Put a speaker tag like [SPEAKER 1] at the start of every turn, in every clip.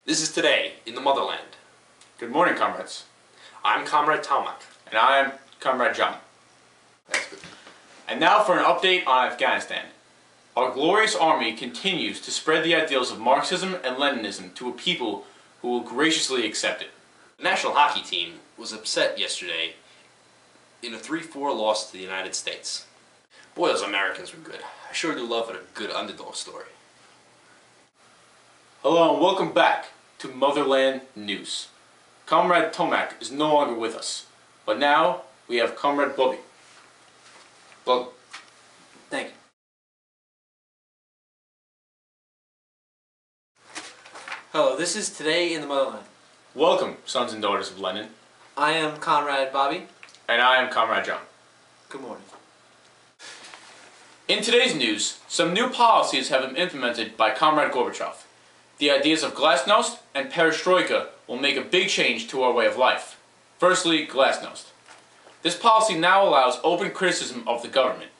[SPEAKER 1] This is Today in the Motherland.
[SPEAKER 2] Good morning, comrades.
[SPEAKER 1] I'm Comrade Tomak.
[SPEAKER 2] And I am Comrade John.
[SPEAKER 1] That's good.
[SPEAKER 2] And now for an update on Afghanistan. Our glorious army continues to spread the ideals of Marxism and Leninism to a people who will graciously accept it.
[SPEAKER 1] The national hockey team was upset yesterday in a 3-4 loss to the United States. Boy, those Americans were good. I sure do love a good underdog story.
[SPEAKER 2] Hello and welcome back to Motherland News. Comrade Tomak is no longer with us, but now we have Comrade Bobby.
[SPEAKER 1] Well,
[SPEAKER 3] Thank you. Hello, this is Today in the Motherland.
[SPEAKER 2] Welcome, sons and daughters of Lenin.
[SPEAKER 3] I am Comrade Bobby.
[SPEAKER 2] And I am Comrade John.
[SPEAKER 3] Good morning.
[SPEAKER 2] In today's news, some new policies have been implemented by Comrade Gorbachev. The ideas of glasnost and perestroika will make a big change to our way of life. Firstly, glasnost. This policy now allows open criticism of the government.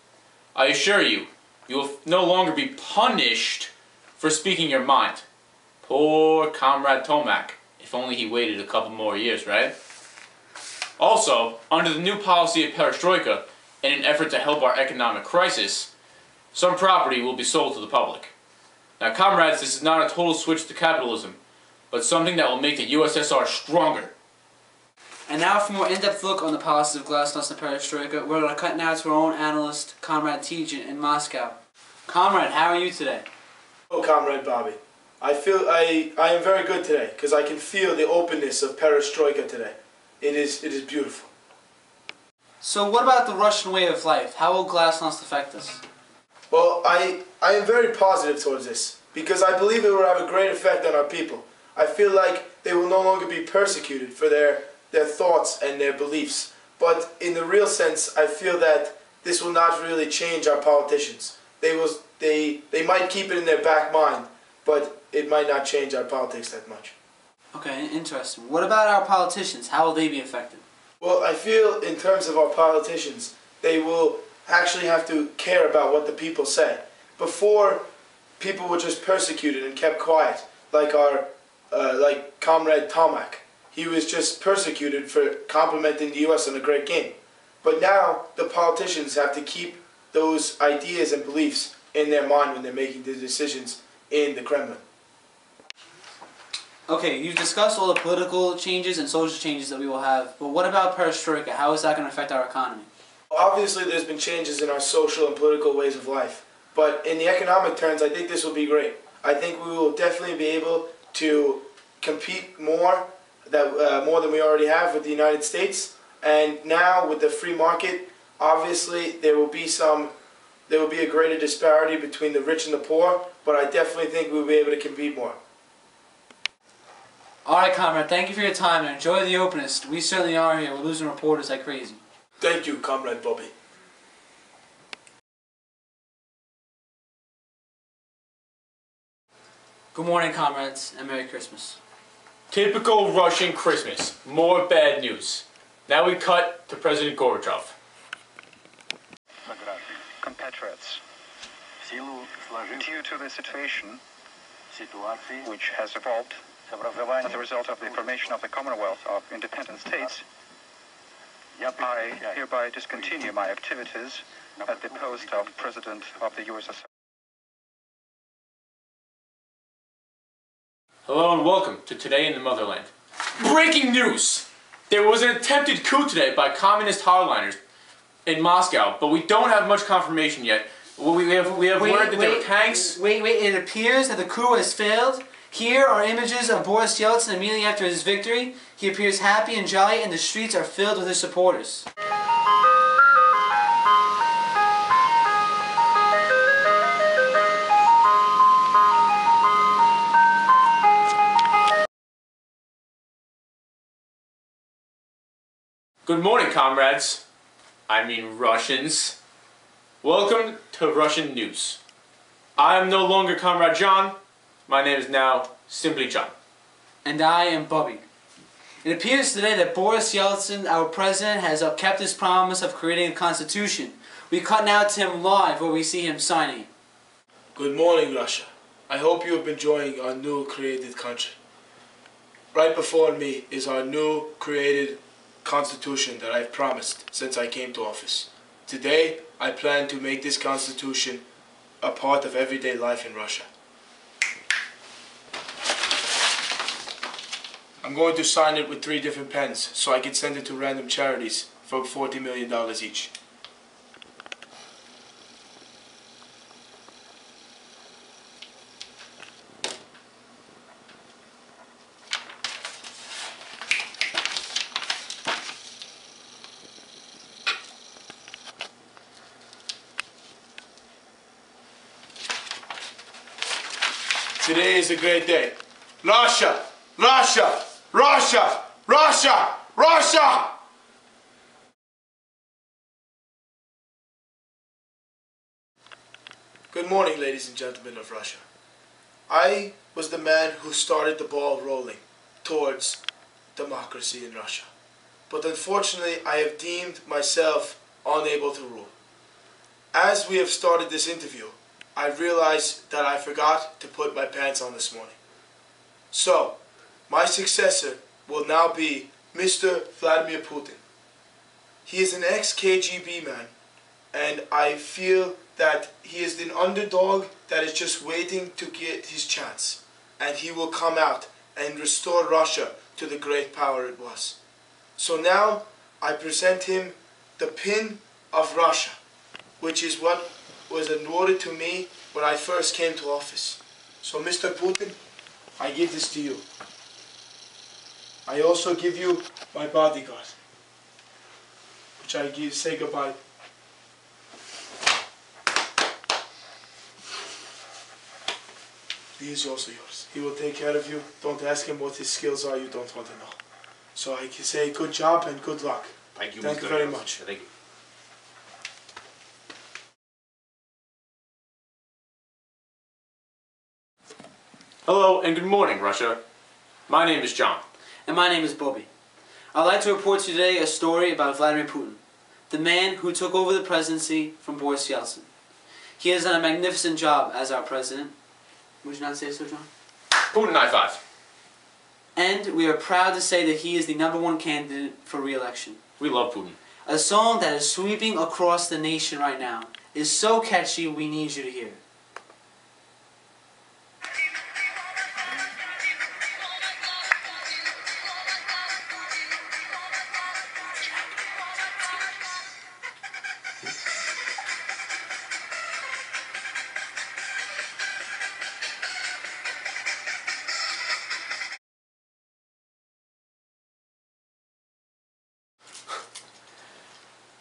[SPEAKER 2] I assure you, you will no longer be punished for speaking your mind. Poor Comrade Tomak. If only he waited a couple more years, right? Also, under the new policy of perestroika, in an effort to help our economic crisis, some property will be sold to the public. Now, comrades, this is not a total switch to capitalism, but something that will make the USSR stronger.
[SPEAKER 3] And now for a more in-depth look on the policies of glasnost and perestroika, we're going to cut now to our own analyst, Comrade Tijan in Moscow. Comrade, how are you today?
[SPEAKER 4] Oh, Comrade Bobby. I am very good today because I can feel the openness of perestroika today. It is beautiful.
[SPEAKER 3] So what about the Russian way of life? How will glasnost affect us?
[SPEAKER 4] Well, I am very positive towards this because I believe it will have a great effect on our people. I feel like they will no longer be persecuted for their thoughts and their beliefs. But in the real sense, I feel that this will not really change our politicians. They might keep it in their back mind, but it might not change our politics that much.
[SPEAKER 3] Okay, interesting. What about our politicians? How will they be affected?
[SPEAKER 4] Well, I feel in terms of our politicians, they will actually have to care about what the people say. Before, people were just persecuted and kept quiet, like like Comrade Tomak. He was just persecuted for complimenting the U.S. on a great game. But now, the politicians have to keep those ideas and beliefs in their mind when they're making the decisions in the Kremlin.
[SPEAKER 3] Okay, you've discussed all the political changes and social changes that we will have, but what about perestroika? How is that going to affect our economy?
[SPEAKER 4] Obviously, there's been changes in our social and political ways of life, but in the economic terms, I think this will be great. I think we will definitely be able to compete more than we already have with the United States, and now with the free market, obviously there will be a greater disparity between the rich and the poor, but I definitely think we'll be able to compete more.
[SPEAKER 3] Alright, Comrade, thank you for your time and enjoy the openness. We certainly are here. We're losing reporters like crazy.
[SPEAKER 4] Thank you, Comrade Bobby.
[SPEAKER 3] Good morning, comrades, and Merry Christmas.
[SPEAKER 2] Typical Russian Christmas. More bad news. Now we cut to President Gorbachev.
[SPEAKER 5] Compatriots, due to the situation which has evolved as a result of the formation of the Commonwealth of Independent States, I hereby discontinue my activities at the post of President of the USSR.
[SPEAKER 2] Hello and welcome to Today in the Motherland. Breaking news! There was an attempted coup today by communist hardliners in Moscow, but we don't have much confirmation yet. We have word that there were tanks.
[SPEAKER 3] Wait, it appears that the coup has failed. Here are images of Boris Yeltsin immediately after his victory. He appears happy and jolly, and the streets are filled with his supporters.
[SPEAKER 2] Good morning, comrades. I mean Russians. Welcome to Russian News. I am no longer Comrade John. My name is now simply John.
[SPEAKER 3] And I am Bobby. It appears today that Boris Yeltsin, our president, has kept his promise of creating a constitution. We cut now to him live where we see him signing it.
[SPEAKER 4] Good morning, Russia. I hope you have been enjoying our new created country. right before me is our new created constitution that I've promised since I came to office. Today, I plan to make this constitution a part of everyday life in Russia. I'm going to sign it with 3 different pens so I can send it to random charities for $40 million each. Today is a great day. Russia! Russia! Russia! Russia! Russia! Good morning, ladies and gentlemen of Russia. I was the man who started the ball rolling towards democracy in Russia. But unfortunately, I have deemed myself unable to rule. As we have started this interview, I realized that I forgot to put my pants on this morning. So, my successor will now be Mr. Vladimir Putin. He is an ex-KGB man, and I feel that he is an underdog that is just waiting to get his chance. And he will come out and restore Russia to the great power it was. So now, I present him the pin of Russia, which is what was awarded to me when I first came to office. So Mr. Putin, I give this to you. I also give you my bodyguard, which I say goodbye. He is also yours. He will take care of you. Don't ask him what his skills are, you don't want to know. So I can say good job and good luck.
[SPEAKER 1] Thank you,
[SPEAKER 4] Thank you very much.
[SPEAKER 1] Thank you.
[SPEAKER 2] Hello and good morning, Russia. My name is John.
[SPEAKER 3] And my name is Bobby. I'd like to report to you today a story about Vladimir Putin, the man who took over the presidency from Boris Yeltsin. He has done a magnificent job as our president. Would you not say so, John?
[SPEAKER 2] Putin high five.
[SPEAKER 3] And we are proud to say that he is the #1 candidate for re-election.
[SPEAKER 2] We love Putin.
[SPEAKER 3] A song that is sweeping across the nation right now is so catchy we need you to hear it.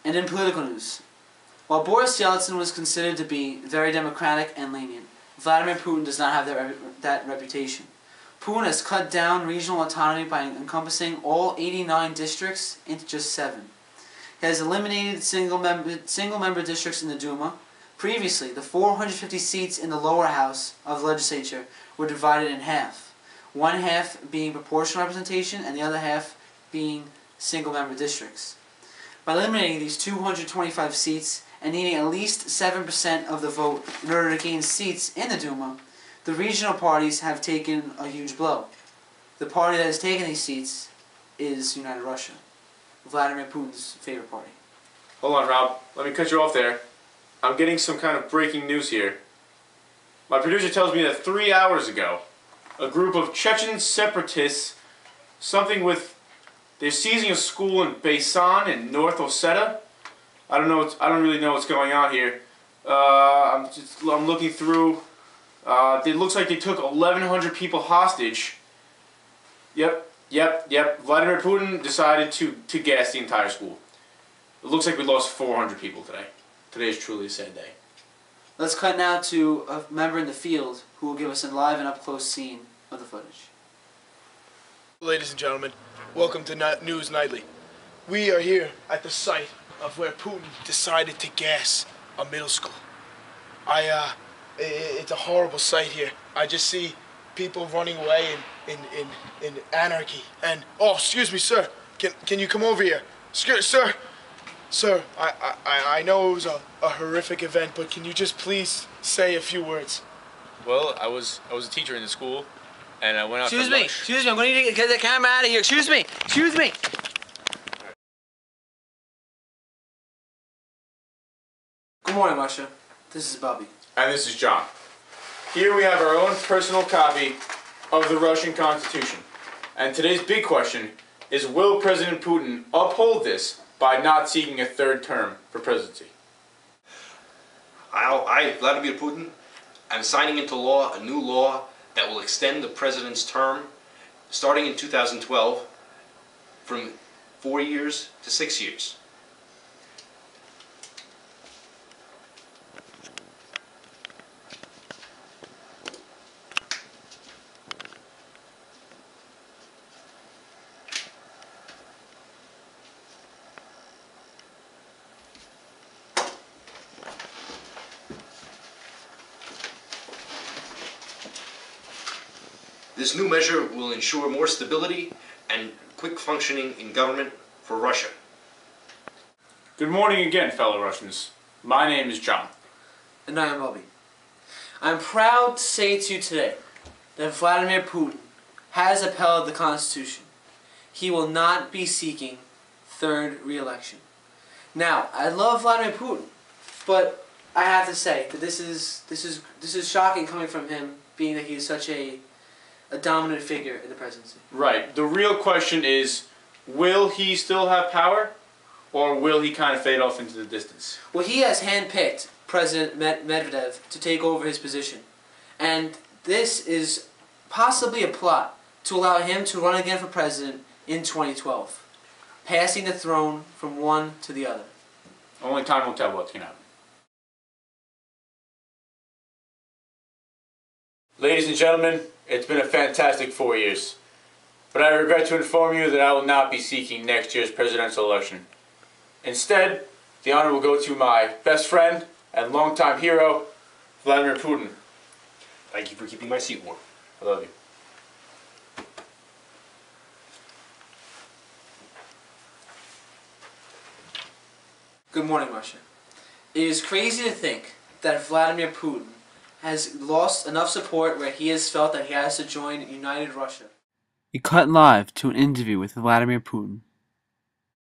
[SPEAKER 3] And in political news, while Boris Yeltsin was considered to be very democratic and lenient, Vladimir Putin does not have that reputation. Putin has cut down regional autonomy by encompassing all 89 districts into just 7. He has eliminated single-member districts in the Duma. Previously, the 450 seats in the lower house of the legislature were divided in half, one half being proportional representation and the other half being single-member districts. By eliminating these 225 seats and needing at least 7% of the vote in order to gain seats in the Duma, the regional parties have taken a huge blow. The party that has taken these seats is United Russia, Vladimir Putin's favorite party.
[SPEAKER 2] Hold on, Rob. Let me cut you off there. I'm getting some kind of breaking news here. My producer tells me that 3 hours ago, a group of Chechen separatists, they're seizing a school in Baisan in North Ossetia. I don't really know what's going on here. I'm looking through. It looks like they took 1,100 people hostage. Yep. Vladimir Putin decided to gas the entire school. It looks like we lost 400 people today. Today is truly a sad day.
[SPEAKER 3] Let's cut now to a member in the field who will give us a live and up-close scene of the footage.
[SPEAKER 4] Ladies and gentlemen, welcome to News Nightly. We are here at the site of where Putin decided to gas a middle school. It's a horrible sight here. I just see people running away in anarchy. And oh, excuse me, sir. Can you come over here, sir? Sir, I know it was a horrific event, but can you just please say a few words?
[SPEAKER 2] Well, I was a teacher in the school, and I went out
[SPEAKER 3] Excuse
[SPEAKER 2] for
[SPEAKER 3] me,
[SPEAKER 2] lunch.
[SPEAKER 3] excuse me, I'm going to need to get the camera out of here. Excuse me, excuse me. Good morning, Russia. This is Bobby.
[SPEAKER 2] And this is John. Here we have our own personal copy of the Russian Constitution. And today's big question is, will President Putin uphold this by not seeking a third term for presidency?
[SPEAKER 1] I, Vladimir Putin, am signing into law a new law that will extend the president's term starting in 2012 from 4 years to 6 years. This new measure will ensure more stability and quick functioning in government for Russia.
[SPEAKER 2] Good morning again, fellow Russians. My name is John.
[SPEAKER 3] And I am Bobby. I'm proud to say to you today that Vladimir Putin has upheld the Constitution. He will not be seeking third re-election. Now, I love Vladimir Putin, but I have to say that this is shocking coming from him, being that he is such a dominant figure in the presidency.
[SPEAKER 2] Right. The real question is, will he still have power, or will he kind of fade off into the distance?
[SPEAKER 3] Well, he has handpicked President Medvedev to take over his position. And this is possibly a plot to allow him to run again for president in 2012, passing the throne from one to the other.
[SPEAKER 2] Only time will tell what's going to happen. Ladies and gentlemen, it's been a fantastic 4 years. But I regret to inform you that I will not be seeking next year's presidential election. Instead, the honor will go to my best friend and longtime hero, Vladimir Putin.
[SPEAKER 1] Thank you for keeping my seat warm.
[SPEAKER 2] I love you.
[SPEAKER 3] Good morning, Russia. It is crazy to think that Vladimir Putin has lost enough support where he has felt that he has to join United Russia.
[SPEAKER 6] You cut live to an interview with Vladimir Putin.